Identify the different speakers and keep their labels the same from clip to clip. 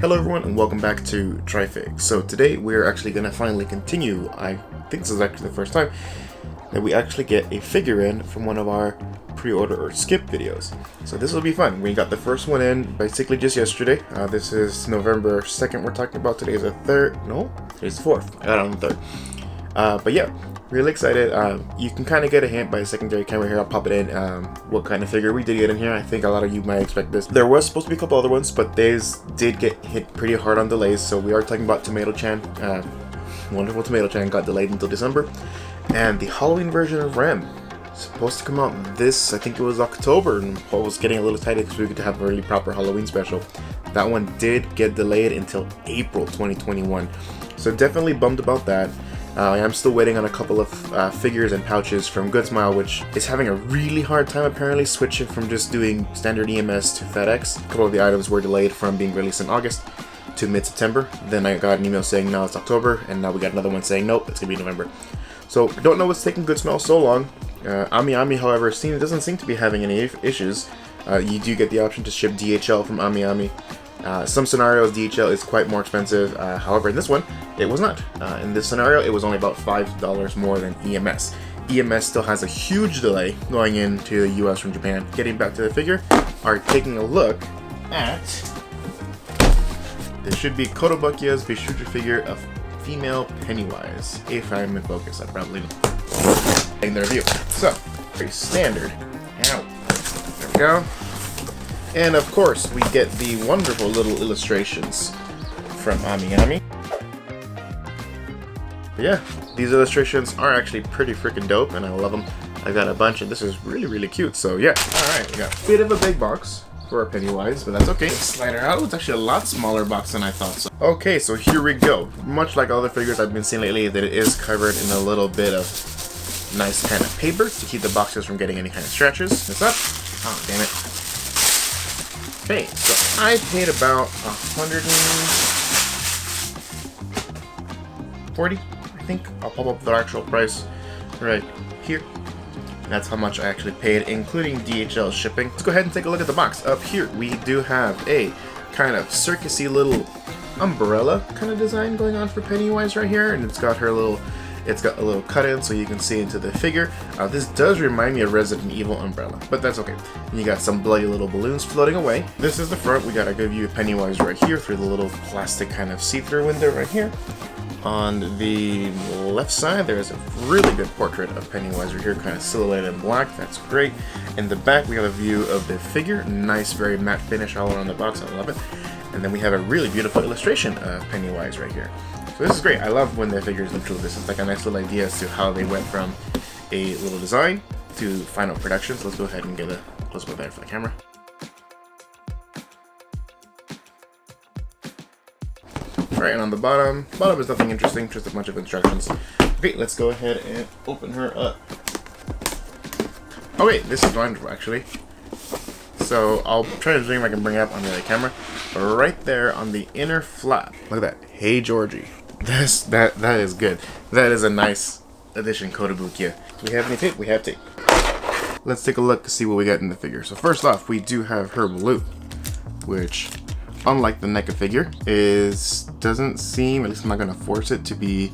Speaker 1: Hello everyone and welcome back to TriFig. So today we're actually going to finally continue, I think this is actually the first time, that we actually get a figure in from one of our pre-order or skip videos. So this will be fun. We got the first one in basically just yesterday. This is November 2nd we're talking about. Today is the 3rd. No, today's the 4th. I got it on the 3rd. But yeah, really excited. You can kind of get a hint by the secondary camera here. I'll pop it in what kind of figure we did get in here. I think a lot of you might expect this. There was supposed to be a couple other ones, but these did get hit pretty hard on delays. So we are talking about Tomato-chan. Wonderful Tomato-chan got delayed until December. And the Halloween version of Rem supposed to come out this, I think it was October, and Paul was getting a little excited because we could have a really proper Halloween special. That one did get delayed until April 2021. So definitely bummed about that. I am still waiting on a couple of figures and pouches from Good Smile, which is having a really hard time apparently switching from just doing standard EMS to FedEx. A couple of the items were delayed from being released in August to mid-September. Then I got an email saying now it's October, and now we got another one saying nope, it's gonna be November. So don't know what's taking Good Smile so long. AmiAmi, however, doesn't seem to be having any issues. You do get the option to ship DHL from AmiAmi. Some scenarios DHL is quite more expensive, however in this one it was not. In this scenario it was only about $5 more than EMS. EMS still has a huge delay going into the US from Japan. Getting back to the figure, are taking a look at, this should be Kotobukiya's Bishoujo figure of female Pennywise. If I'm in focus, I probably don't. In the review. So, very standard. Ow. There we go. And of course, we get the wonderful little illustrations from AmiAmi. But yeah, these illustrations are actually pretty freaking dope, and I love them. I got a bunch, and this is really, really cute. So yeah, alright, we got a bit of a big box for our Pennywise, but that's okay. Slide her out. It's actually a lot smaller box than I thought. So. Okay, so here we go. Much like other figures I've been seeing lately, that it is covered in a little bit of nice kind of paper to keep the boxes from getting any kind of scratches. This up. Oh, damn it. Okay, so I paid about $140, I think. I'll pop up the actual price right here. That's how much I actually paid, including DHL shipping. Let's go ahead and take a look at the box. Up here, we do have a kind of circusy little umbrella kind of design going on for Pennywise right here, and it's got a little cut-in so you can see into the figure. This does remind me of Resident Evil umbrella, but that's okay. You got some bloody little balloons floating away. This is the front. We got a good view of Pennywise right here through the little plastic kind of see-through window right here. On the left side, there is a really good portrait of Pennywise right here, kind of silhouetted in black. That's great. In the back, we have a view of the figure. Nice, very matte finish all around the box. I love it. And then we have a really beautiful illustration of Pennywise right here. So this is great. I love when the figures look like this. It's like a nice little idea as to how they went from a little design to final production. So let's go ahead and get a close-up there for the camera. Alright, and on the bottom is nothing interesting, just a bunch of instructions. Okay, let's go ahead and open her up. Okay, this is wonderful actually. So I'll try to zoom if I can bring it up on the other camera. But right there on the inner flap, look at that. Hey Georgie. That is good. That is a nice addition, Kotobukiya. Do we have any tape? We have tape. Let's take a look to see what we got in the figure. So first off, we do have her balloon, which, unlike the NECA figure, doesn't seem, at least I'm not gonna force it to be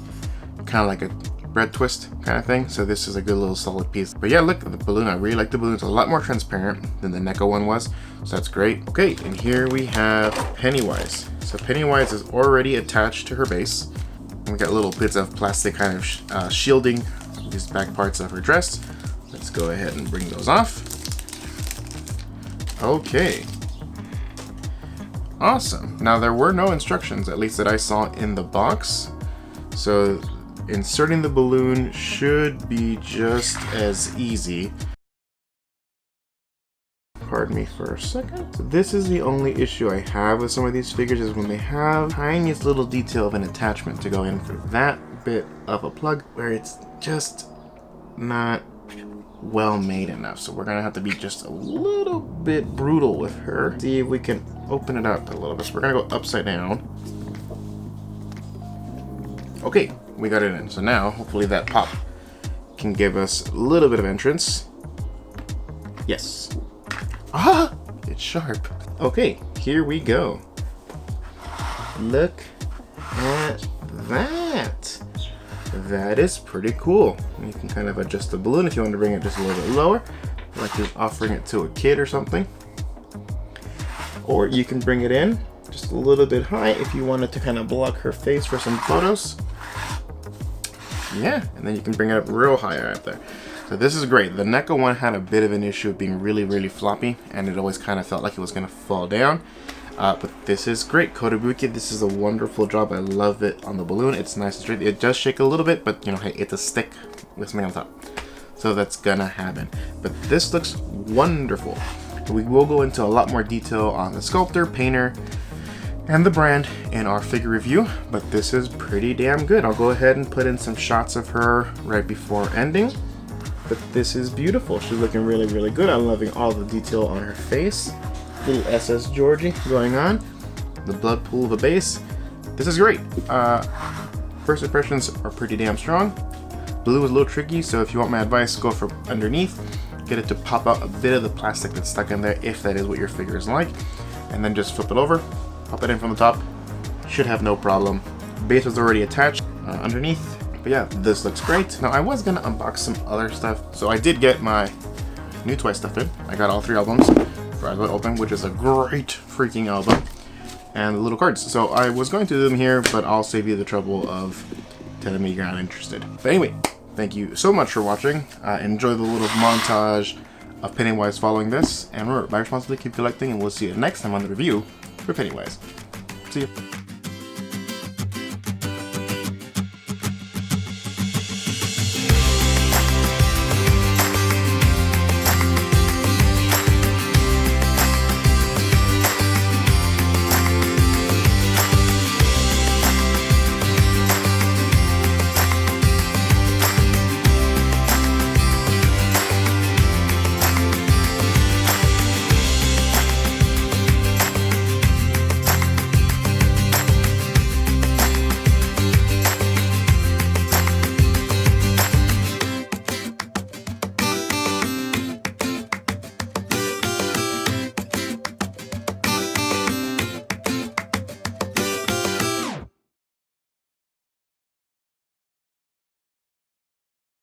Speaker 1: kind of like a bread twist kind of thing. So this is a good little solid piece. But yeah, look at the balloon. I really like the balloon. It's a lot more transparent than the NECA one was. So that's great. Okay, and here we have Pennywise. So Pennywise is already attached to her base. And we got little bits of plastic kind of shielding these back parts of her dress. Let's go ahead and bring those off. Okay. Awesome. Now there were no instructions, at least that I saw in the box. So inserting the balloon should be just as easy. Pardon me for a second. So this is the only issue I have with some of these figures, is when they have tiniest little detail of an attachment to go in for that bit of a plug, where it's just not well made enough. So we're gonna have to be just a little bit brutal with her. See if we can open it up a little bit. So we're gonna go upside down. Okay, we got it in. So now hopefully that pop can give us a little bit of entrance. Yes. Ah, it's sharp. Okay, here we go. Look at that. That is pretty cool. You can kind of adjust the balloon if you want to bring it just a little bit lower, like you're offering it to a kid or something. Or you can bring it in just a little bit high if you wanted to kind of block her face for some photos. Yeah, and then you can bring it up real high right there. So this is great. The NECA one had a bit of an issue of being really, really floppy, and it always kind of felt like it was going to fall down. But this is great. Kotobukiya, this is a wonderful job. I love it on the balloon. It's nice and straight. It does shake a little bit, but you know, hey, it's a stick with something on top. So that's gonna happen. But this looks wonderful. We will go into a lot more detail on the sculptor, painter, and the brand in our figure review, but this is pretty damn good. I'll go ahead and put in some shots of her right before ending. But this is beautiful. She's looking really, really good. I'm loving all the detail on her face. Little SS Georgie going on. The blood pool of the base. This is great. First impressions are pretty damn strong. Blue is a little tricky, so if you want my advice, go for underneath. Get it to pop out a bit of the plastic that's stuck in there, if that is what your figure is like. And then just flip it over, pop it in from the top. Should have no problem. Base was already attached underneath. But yeah, this looks great. Now I was gonna unbox some other stuff. So I did get my new Twice stuff in. I got all 3 albums for Advent Open, which is a great freaking album. And the little cards. So I was going to do them here, but I'll save you the trouble of telling me you're not interested. But anyway, thank you so much for watching. Enjoy the little montage of Pennywise following this. And remember, my responsibility, keep collecting, and we'll see you next time on the review for Pennywise. See you.